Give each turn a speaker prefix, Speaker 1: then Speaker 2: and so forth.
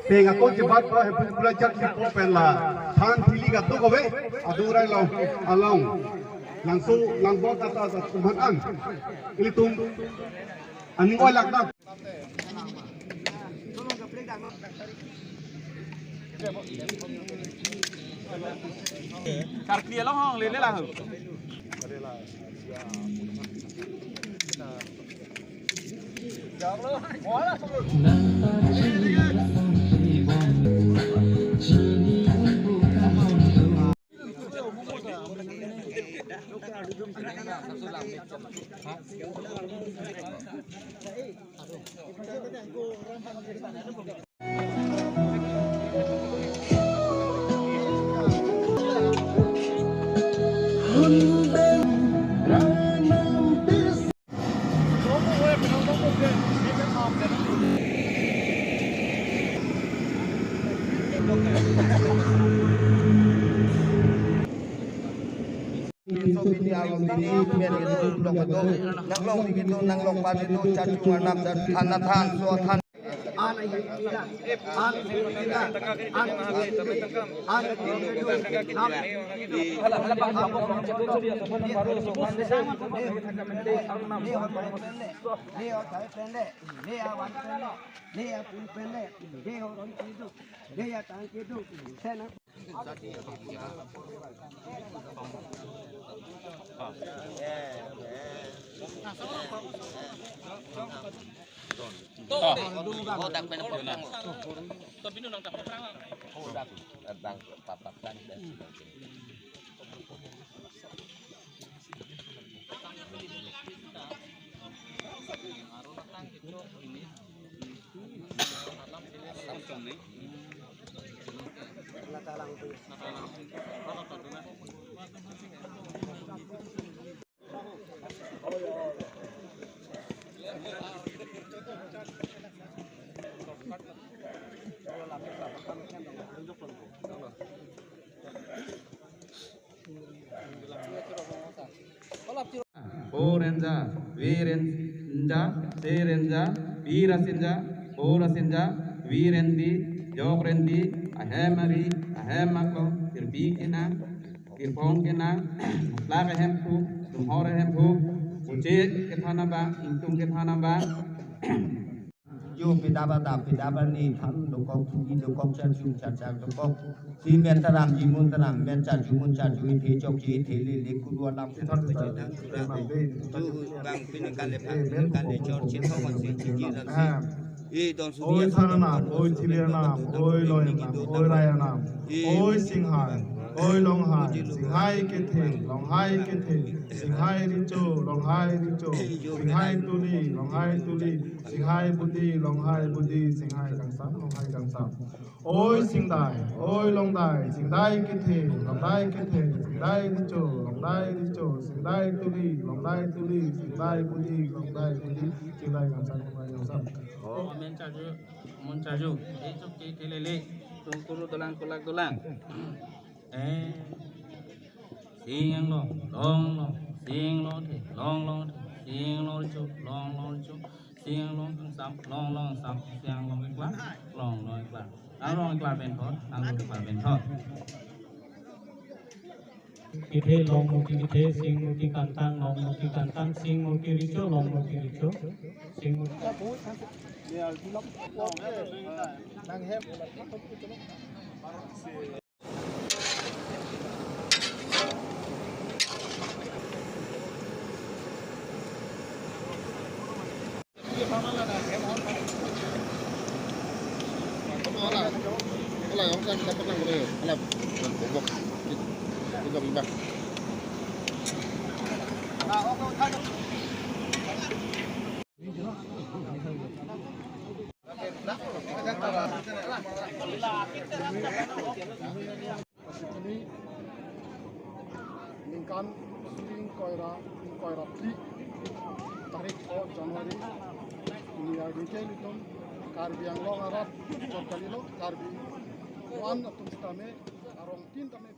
Speaker 1: Penga kon cepat belajar siapa pela than pili kat tu kowe adurai along langsung langbot atas tuhan ini tung aning oi lak dak
Speaker 2: Card clear long hong lên đấy là hử.
Speaker 3: Orenja, Virenja, Serenja, Virasinja, Orasinja, Virendi, Jogrendi, Ahemari, Ahemako, Kirbikina, Kirponkina, Lagahempu, Tumhorehempu, Ucit Ketanaba, Intum Ketanaba.
Speaker 4: Yo pidaba ni tham dokok thugi dokok chan chung chan chan dokok si men taram jimun taram men chan jumun chan juin the chok ji the le kudwa lam se thon se dang bang pin kan le kan le chor chin ho kon se ji ji ran se don su
Speaker 5: oi sanana oi thilena oi loyna oi rayana oi singhai oi longhai singhai ke the longhai ke the singhai richo longhai richo singhai tuli singhai budi longhai budi singhai kangsam longhai kangsam oi singdai singdai ke the longhai ke the singdai richo singdai tuli singdai budi longhai budi singhai kangsam longhai kangsam
Speaker 3: Mon chaju, chok chi telele, tungkuru tulang kulak tulang. Sing long, sing long, sing long chu, sing long sam, long sam, sing long iklan, long iklan. Long iklan bentot, iklan bentot.
Speaker 6: Kithe long muti kithe sing muti kantang long muti kantang sing muti richo long muti richo sing muti
Speaker 5: Lingkan suling koira pli tarik 4 Januari ini ada kelitun karbi yang long arat jokali lo karbi 1 atum stame arong 3 tame